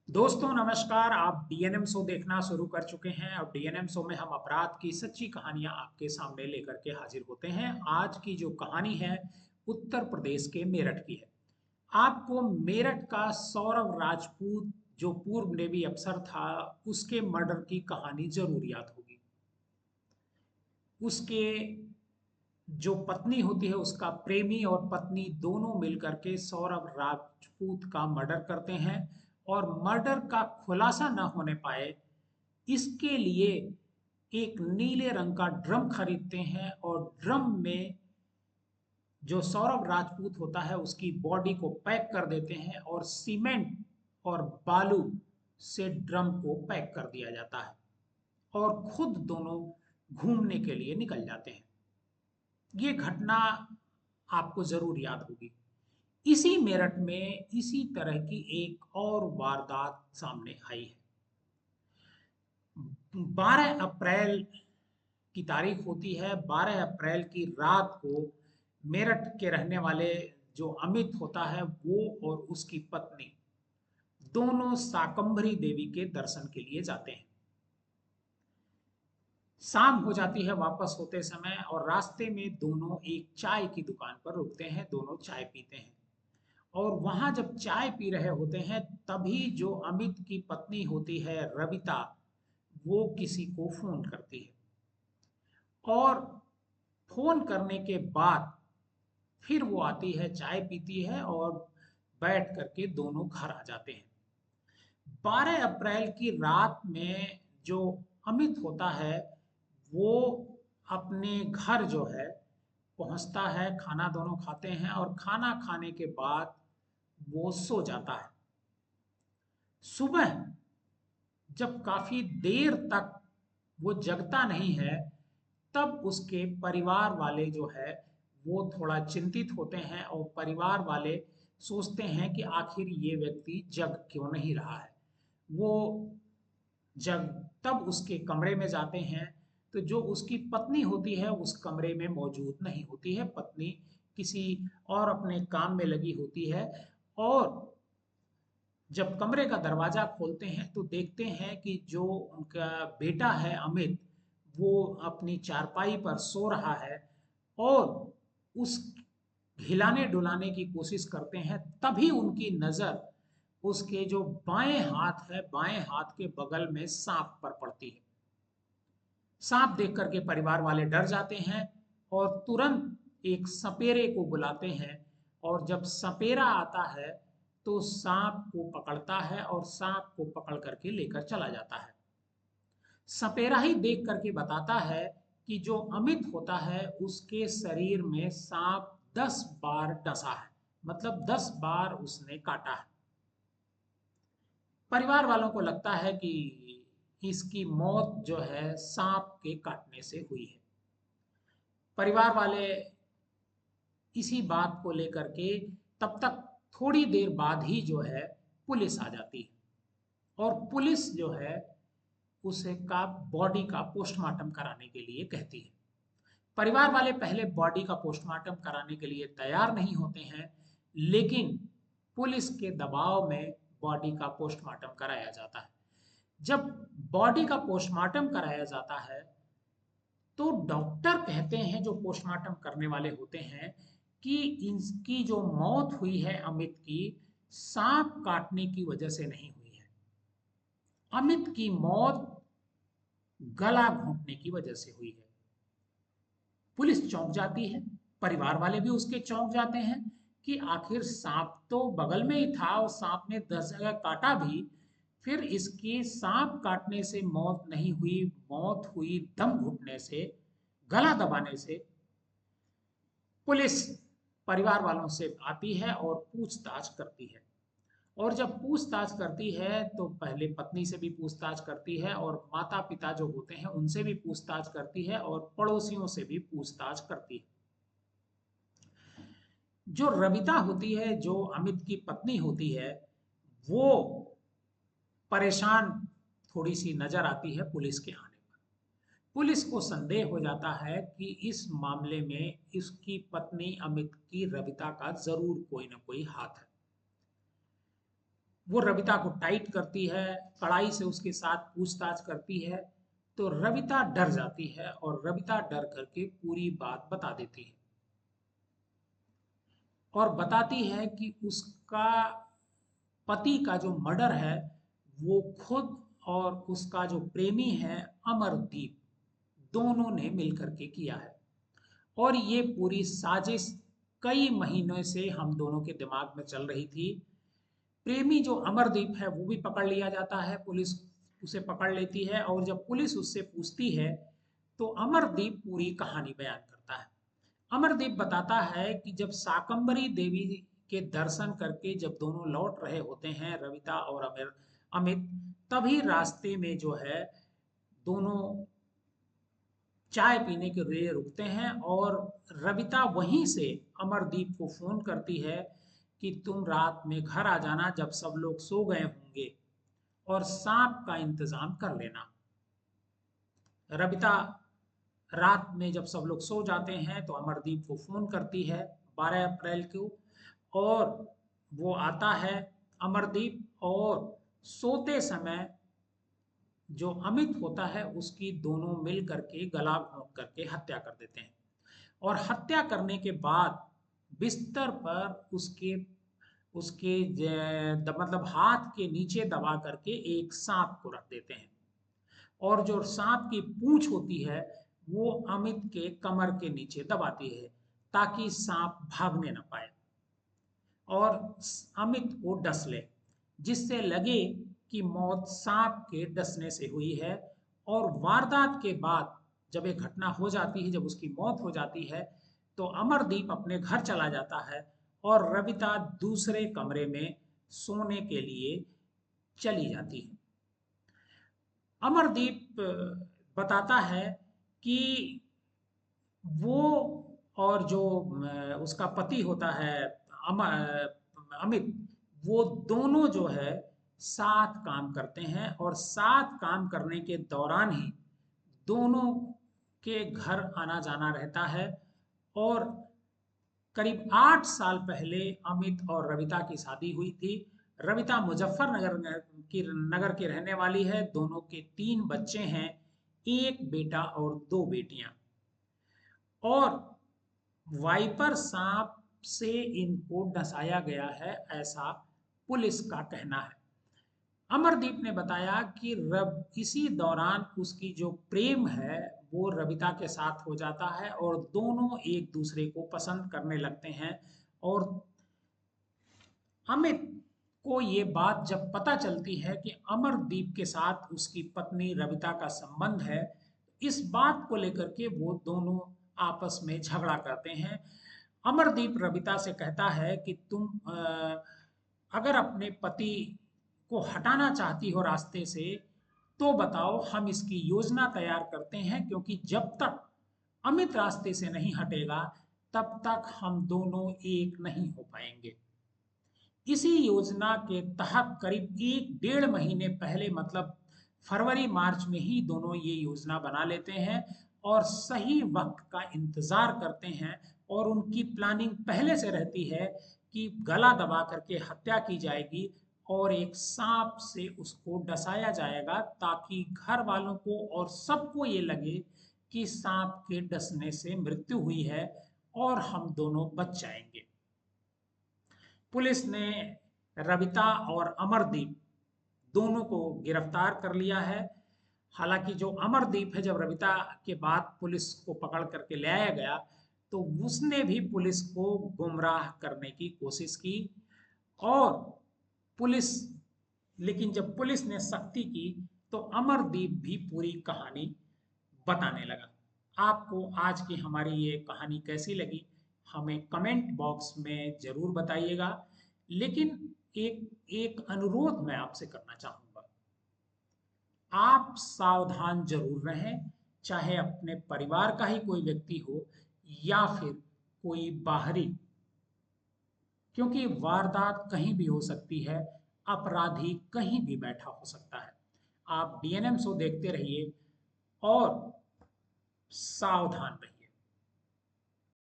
दोस्तों नमस्कार। आप डीएनएम शो देखना शुरू कर चुके हैं और डीएनएम शो में हम अपराध की सच्ची कहानियां आपके सामने लेकर के हाजिर होते हैं। आज की जो कहानी है उत्तर प्रदेश के मेरठ की है। आपको मेरठ का सौरव राजपूत जो पूर्व नेवी अफसर था उसके मर्डर की कहानी जरूर याद होगी। उसके जो पत्नी होती है उसका प्रेमी और पत्नी दोनों मिलकर के सौरभ राजपूत का मर्डर करते हैं और मर्डर का खुलासा न होने पाए इसके लिए एक नीले रंग का ड्रम खरीदते हैं और ड्रम में जो सौरभ राजपूत होता है उसकी बॉडी को पैक कर देते हैं और सीमेंट और बालू से ड्रम को पैक कर दिया जाता है और खुद दोनों घूमने के लिए निकल जाते हैं। ये घटना आपको जरूर याद होगी। इसी मेरठ में इसी तरह की एक और वारदात सामने आई है। 12 अप्रैल की तारीख होती है। 12 अप्रैल की रात को मेरठ के रहने वाले जो अमित होता है वो और उसकी पत्नी दोनों शाकंभरी देवी के दर्शन के लिए जाते हैं। शाम हो जाती है वापस होते समय और रास्ते में दोनों एक चाय की दुकान पर रुकते हैं। दोनों चाय पीते हैं और वहां जब चाय पी रहे होते हैं तभी जो अमित की पत्नी होती है रविता वो किसी को फोन करती है और फोन करने के बाद फिर वो आती है चाय पीती है और बैठ करके दोनों घर आ जाते हैं। 12 अप्रैल की रात में जो अमित होता है वो अपने घर जो है पहुंचता है। खाना दोनों खाते हैं और खाना खाने के बाद वो सो जाता है। सुबह जब काफी देर तक वो जगता नहीं है तब उसके परिवार वाले जो है वो थोड़ा चिंतित होते हैं और परिवार वाले सोचते हैं कि आखिर ये व्यक्ति जग क्यों नहीं रहा है। वो जब तब उसके कमरे में जाते हैं तो जो उसकी पत्नी होती है उस कमरे में मौजूद नहीं होती है। पत्नी किसी और अपने काम में लगी होती है और जब कमरे का दरवाजा खोलते हैं तो देखते हैं कि जो उनका बेटा है अमित वो अपनी चारपाई पर सो रहा है और उस हिलाने डुलाने की कोशिश करते हैं। तभी उनकी नजर उसके जो बाएं हाथ है बाएं हाथ के बगल में सांप पर पड़ती है। सांप देख करके परिवार वाले डर जाते हैं और तुरंत एक सपेरे को बुलाते हैं और जब सपेरा आता है तो सांप को पकड़ता है और सांप को पकड़ करके लेकर चला जाता है। सपेरा ही देख करके बताता है कि जो अमित होता है उसके शरीर में सांप 10 बार डसा है, मतलब 10 बार उसने काटा है। परिवार वालों को लगता है कि इसकी मौत जो है सांप के काटने से हुई है। परिवार वाले इसी बात को लेकर के तब तक थोड़ी देर बाद ही जो है पुलिस आ जाती है और पुलिस जो है उसे का बॉडी का पोस्टमार्टम कराने के लिए कहती है। परिवार वाले पहले बॉडी का पोस्टमार्टम कराने के लिए तैयार नहीं होते हैं लेकिन पुलिस के दबाव में बॉडी का पोस्टमार्टम कराया जाता है। जब बॉडी का पोस्टमार्टम कराया जाता है तो डॉक्टर कहते हैं जो पोस्टमार्टम करने वाले होते हैं कि इनकी जो मौत हुई है अमित की सांप काटने की वजह से नहीं हुई है। अमित की मौत गला घोंटने की वजह से हुई है। पुलिस चौंक जाती है, परिवार वाले भी उसके चौंक जाते हैं कि आखिर सांप तो बगल में ही था और सांप ने 10 जगह काटा भी, फिर इसकी सांप काटने से मौत नहीं हुई, मौत हुई दम घुटने से, गला दबाने से। पुलिस परिवार वालों से आती है और पूछताछ करती है और जब पूछताछ करती है तो पहले पत्नी से भी पूछताछ करती है और माता पिता जो होते हैं उनसे भी पूछताछ करती है और पड़ोसियों से भी पूछताछ करती है। जो रविता होती है जो अमित की पत्नी होती है वो परेशान थोड़ी सी नजर आती है पुलिस के आने पर। पुलिस को संदेह हो जाता है कि इस मामले में इसकी पत्नी अमित की रविता का जरूर कोई ना कोई हाथ है। वो रविता को टाइट करती है, कड़ाई से उसके साथ पूछताछ करती है। तो रविता डर जाती है और रविता डर करके पूरी बात बता देती है और बताती है कि उसका पति का जो मर्डर है वो खुद और उसका जो प्रेमी है अमरदीप, दोनों ने मिलकर के किया है। और ये पूरी साजिश कई महीनों से हम दोनों के दिमाग में चल रही थी। प्रेमी जो अमरदीप है वो भी पकड़ लिया जाता है, पुलिस उसे पकड़ लेती है और जब पुलिस उससे पूछती है तो अमरदीप पूरी कहानी बयान करता है। अमरदीप बताता है कि जब शाकंभरी देवी के दर्शन करके जब दोनों लौट रहे होते हैं, रविता और अमित, तभी रास्ते में जो है दोनों चाय पीने के लिए रुकते हैं और रविता वहीं से अमरदीप को फोन करती है कि तुम रात में घर आ जाना जब सब लोग सो गए होंगे और सांप का इंतजाम कर लेना। रविता रात में जब सब लोग सो जाते हैं तो अमरदीप को फोन करती है 12 अप्रैल को, और वो आता है अमरदीप, और सोते समय जो अमित होता है उसकी दोनों मिल करके गला घोंट करके हत्या कर देते हैं। और हत्या करने के बाद बिस्तर पर उसके उसके मतलब हाथ के नीचे दबा करके एक सांप को रख देते हैं और जो सांप की पूंछ होती है वो अमित के कमर के नीचे दबाती है ताकि सांप भागने न पाए और अमित को डस ले, जिससे लगे कि मौत सांप के डसने से हुई है। और वारदात के बाद जब ये घटना हो जाती है, जब उसकी मौत हो जाती है, तो अमरदीप अपने घर चला जाता है और रविता दूसरे कमरे में सोने के लिए चली जाती है। अमरदीप बताता है कि वो और जो उसका पति होता है अमित, वो दोनों जो है साथ काम करते हैं और साथ काम करने के दौरान ही दोनों के घर आना जाना रहता है। और करीब 8 साल पहले अमित और रविता की शादी हुई थी। रविता मुजफ्फरनगर की नगर की रहने वाली है। दोनों के 3 बच्चे हैं, एक बेटा और 2 बेटियां। और वाइपर सांप से इनको डसाया गया है, ऐसा पुलिस का कहना है। अमरदीप ने बताया कि इसी दौरान उसकी जो प्रेम है वो रविता के साथ हो जाता है और दोनों एक दूसरे को पसंद करने लगते हैं। और अमित को ये बात जब पता चलती है कि अमरदीप के साथ उसकी पत्नी रविता का संबंध है, इस बात को लेकर के वो दोनों आपस में झगड़ा करते हैं। अमरदीप रविता से कहता है कि तुम अगर अपने पति को हटाना चाहती हो रास्ते से तो बताओ, हम इसकी योजना तैयार करते हैं, क्योंकि जब तक अमित रास्ते से नहीं हटेगा तब तक हम दोनों एक नहीं हो पाएंगे। इसी योजना के तहत करीब 1 डेढ़ महीने पहले, मतलब फरवरी मार्च में ही दोनों ये योजना बना लेते हैं और सही वक्त का इंतजार करते हैं। और उनकी प्लानिंग पहले से रहती है कि गला दबा करके हत्या की जाएगी और एक सांप से उसको डसाया जाएगा ताकि घर वालों को और सबको ये लगे कि सांप के डसने से मृत्यु हुई है और हम दोनों बच जाएंगे। पुलिस ने रविता और अमरदीप दोनों को गिरफ्तार कर लिया है। हालांकि जो अमरदीप है, जब रविता के बाद पुलिस को पकड़ करके ले आया गया तो उसने भी पुलिस को गुमराह करने की कोशिश की। और पुलिस लेकिन जब पुलिस ने सख्ती की तो अमरदीप भी पूरी कहानी बताने लगा। आपको आज की हमारी ये कहानी कैसी लगी हमें कमेंट बॉक्स में जरूर बताइएगा। लेकिन एक एक अनुरोध मैं आपसे करना चाहूंगा, आप सावधान जरूर रहें, चाहे अपने परिवार का ही कोई व्यक्ति हो या फिर कोई बाहरी, क्योंकि वारदात कहीं भी हो सकती है, अपराधी कहीं भी बैठा हो सकता है। आप डीएनएम शो देखते रहिए और सावधान रहिए।